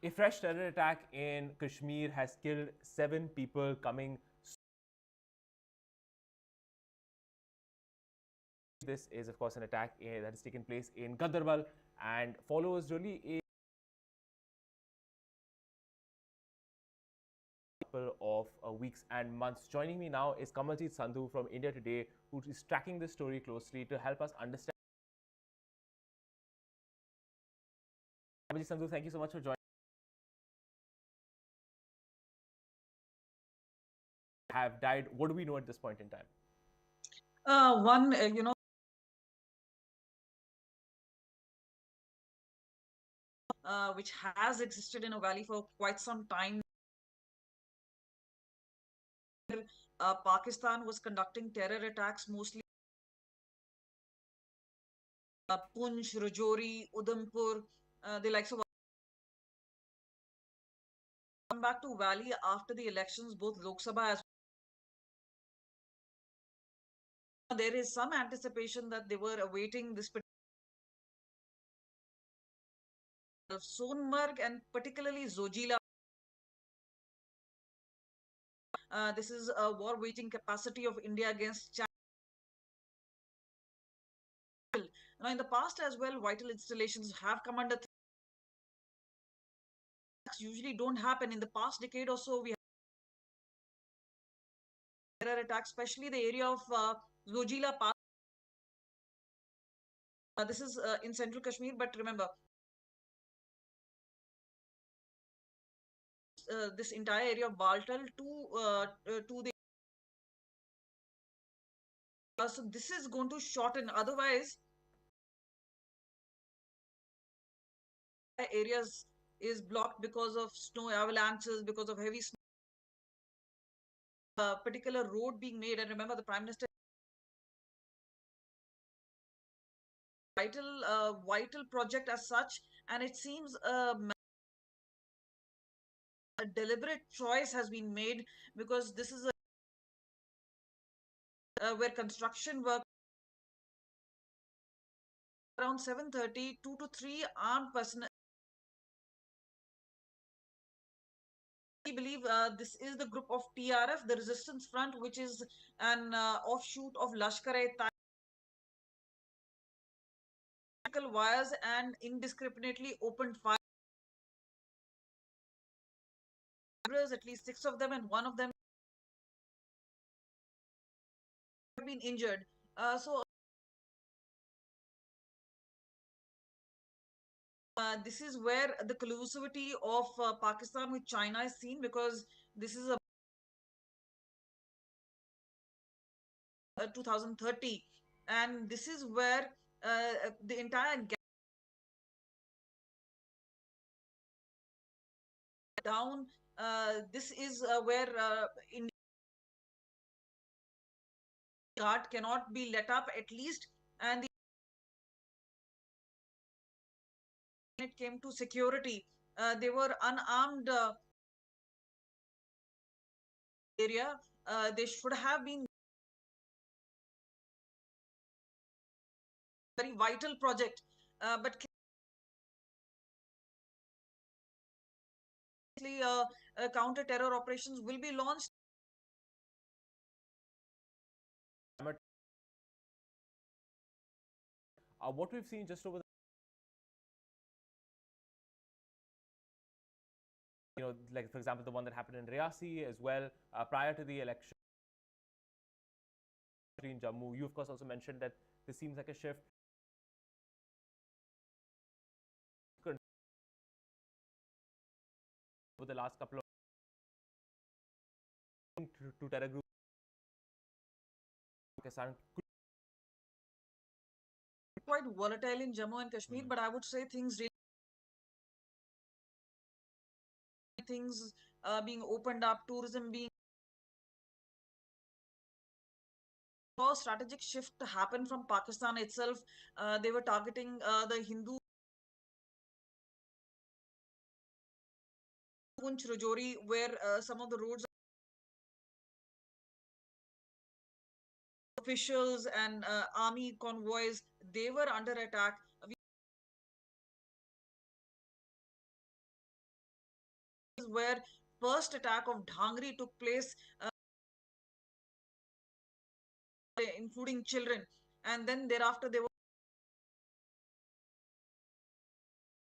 A fresh terror attack in Kashmir has killed 7 people, coming. This is, of course, an attack that has taken place in Ganderbal and follows really a couple of weeks and months. Joining me now is Kamaljit Sandhu from India Today, who is tracking this story closely to help us understand. Kamaljit Sandhu, thank you so much for joining. Have died. What do we know at this point in time? One, which has existed in a valley for quite some time. Pakistan was conducting terror attacks mostly Punch, Rajouri, Udhampur, the likes of come back to Valley after the elections, both Lok Sabha as well. There is some anticipation that they were awaiting this Sonmarg and particularly Zojila. This is a war waging capacity of India against China. Now, in the past as well, vital installations have come under usually don't happen. In the past decade or so, we had terror attacks, especially the area of Zojila Pass. This is in central Kashmir, but remember, this entire area of Baltal to the so this is going to shorten. Otherwise, areas is blocked because of snow avalanches, because of heavy snow. Particular road being made, and remember, the Prime Minister vital project as such, and it seems a deliberate choice has been made because this is where construction work around 7:30, 2 to 3 armed personnel. We believe this is the group of TRF, the Resistance Front, which is an offshoot of Lashkar-e-Taiba. Wires and indiscriminately opened fire. At least 6 of them, and one of them have been injured. This is where the collusivity of Pakistan with China is seen, because this is a 2030, and this is where the entire down. This is where India guard cannot be let up at least, and when it came to security, they were unarmed area. They should have been very vital project, but counter terror operations will be launched. What we've seen just over like for example, the one that happened in Riyasi as well prior to the election in Jammu. You, of course, also mentioned that this seems like a shift over the last couple of to terror groups. Pakistan Quite volatile in Jammu and Kashmir, but I would say things being opened up, tourism being saw a strategic shift happen from Pakistan itself. They were targeting the Hindu Punch, Rajouri, where some of the roads officials and army convoys, they were under attack. where first attack of Dhangri took place, including children, and then thereafter they were.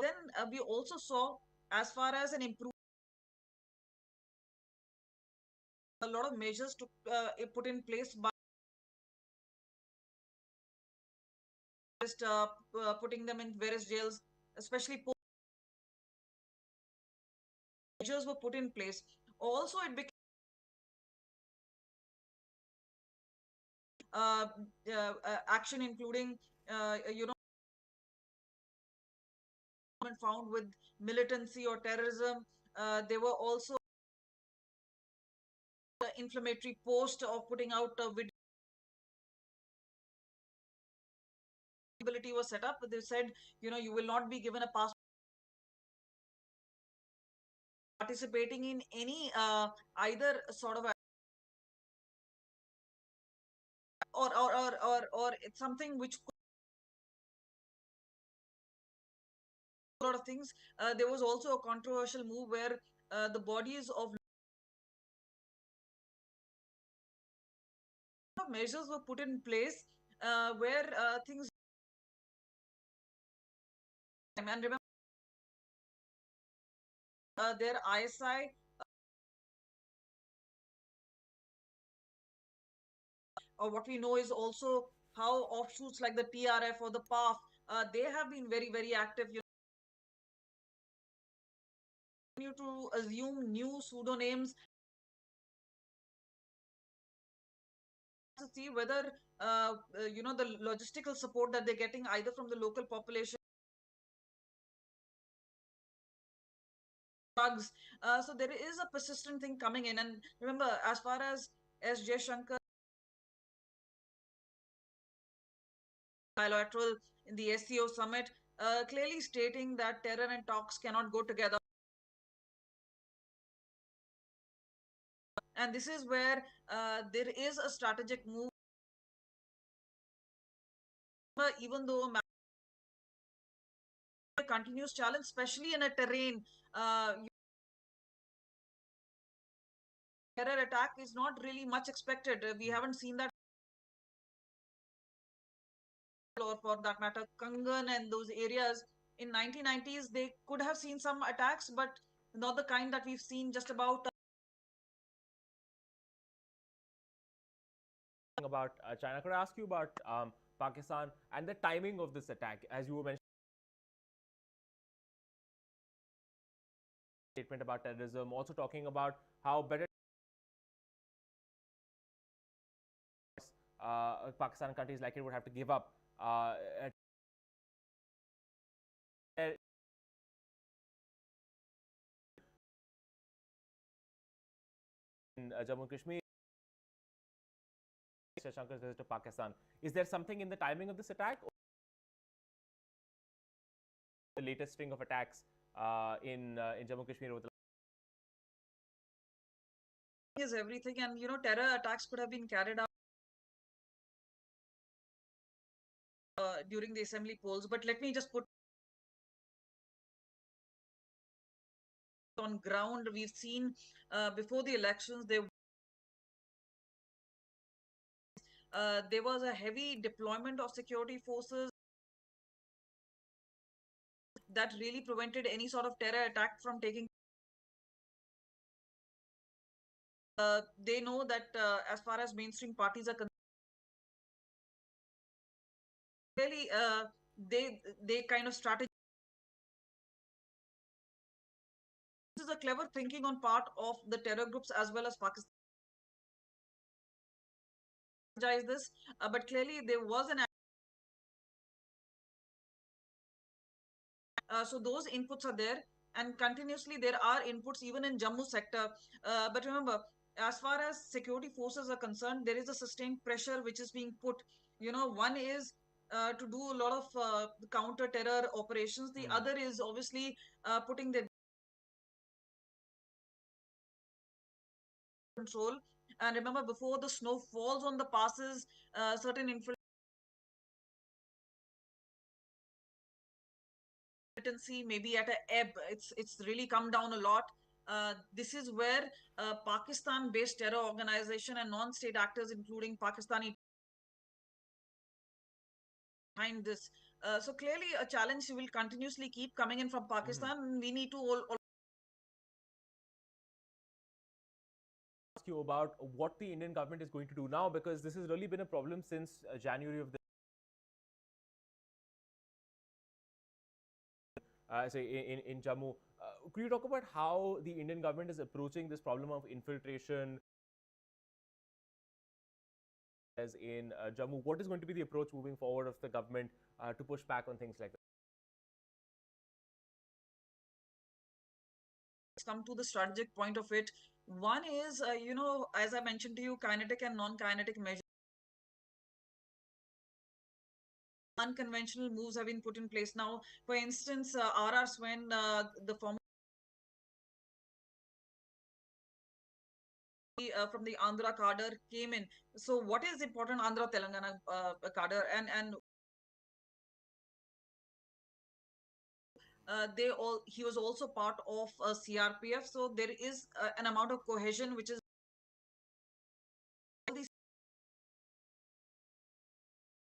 Then we also saw, as far as an improvement, a lot of measures put in place by just putting them in various jails, especially measures were put in place. Also, it became uh, action including, you know, found with militancy or terrorism. There were also inflammatory posts of putting out video was set up. They said, you know, you will not be given a pass participating in any either sort of or it's something which could a lot of things. There was also a controversial move where the bodies of measures were put in place where things and remember their ISI or what we know is also how offshoots like the TRF or the PAF they have been very active. You to assume new pseudonames to see whether you know, the logistical support that they're getting either from the local population drugs. So there is a persistent thing coming in. And remember, as far as S.J. Shankar bilateral in the SCO summit, clearly stating that terror and talks cannot go together. And this is where there is a strategic move, even though a continuous challenge, especially in a terrain. Terror attack is not really much expected. We haven't seen that, or for that matter, Kangan and those areas in 1990s, they could have seen some attacks, but not the kind that we've seen just about. About China, could I ask you about Pakistan and the timing of this attack? As you were mentioning, statement about terrorism, also talking about how better Pakistan countries like it would have to give up in Jammu and Kashmir. Shankar's visit to Pakistan. Is there something in the timing of this attack? Or the latest string of attacks in Jammu and Kashmir over the Is everything, and you know, terror attacks could have been carried out during the assembly polls. But let me just put on ground. We've seen before the elections there was a heavy deployment of security forces that really prevented any sort of terror attack from taking. They know that as far as mainstream parties are concerned, really they kind of strategize. This is a clever thinking on part of the terror groups as well as Pakistan. This, but clearly there was an. So those inputs are there, and continuously there are inputs even in Jammu sector. But remember, as far as security forces are concerned, there is a sustained pressure which is being put. You know, one is to do a lot of counter terror operations. The other is obviously putting the control. And remember, before the snow falls on the passes, certain militancy maybe at a ebb. It's really come down a lot. This is where Pakistan-based terror organization and non-state actors, including Pakistani, behind this. So clearly, a challenge will continuously keep coming in from Pakistan. We need to all Ask you about what the Indian government is going to do now, because this has really been a problem since January of the say in Jammu. Could you talk about how the Indian government is approaching this problem of infiltration as in Jammu? What is going to be the approach moving forward of the government to push back on things like that? come to the strategic point of it. One is, as I mentioned to you, kinetic and non-kinetic measures. Unconventional moves have been put in place now. For instance, R.R. Swen, the former from the Andhra cadre came in. So what is important? Andhra Telangana cadre and he was also part of CRPF. So there is an amount of cohesion which is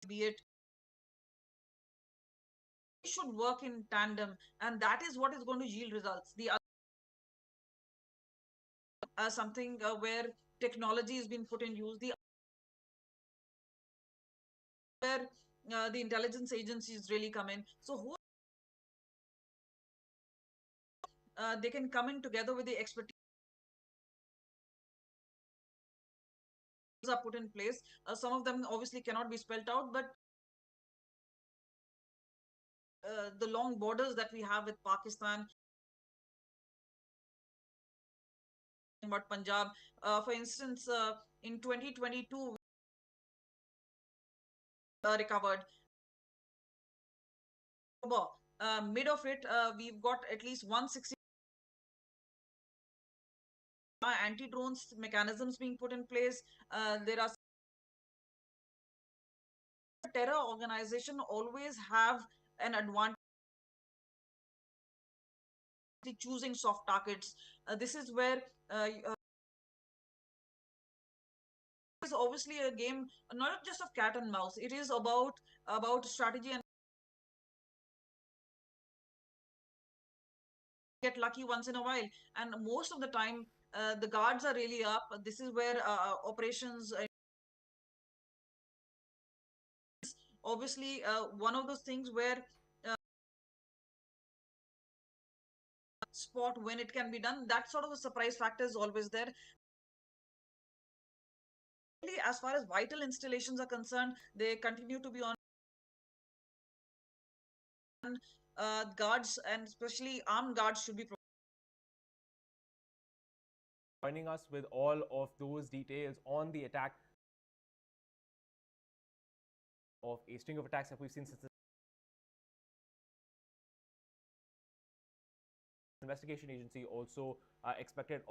be it should work in tandem, and that is what is going to yield results. The something where technology is being put in use, the where the intelligence agencies really come in. So they can come in together with the expertise are put in place. Some of them obviously cannot be spelled out, but the long borders that we have with Pakistan, but Punjab, for instance, in 2022, recovered. Mid of it, we've got at least 160 anti-drones mechanisms being put in place. There are terror organization always have an advantage choosing soft targets. This is where it's obviously a game not just of cat and mouse. It is about strategy and get lucky once in a while. And most of the time, the guards are really up. This is where operations. Obviously, one of those things where spot when it can be done. That sort of a surprise factor is always there. As far as vital installations are concerned, they continue to be on guards, and especially armed guards should be Joining us with all of those details on the attack of a string of attacks that we've seen since the investigation agency also expected on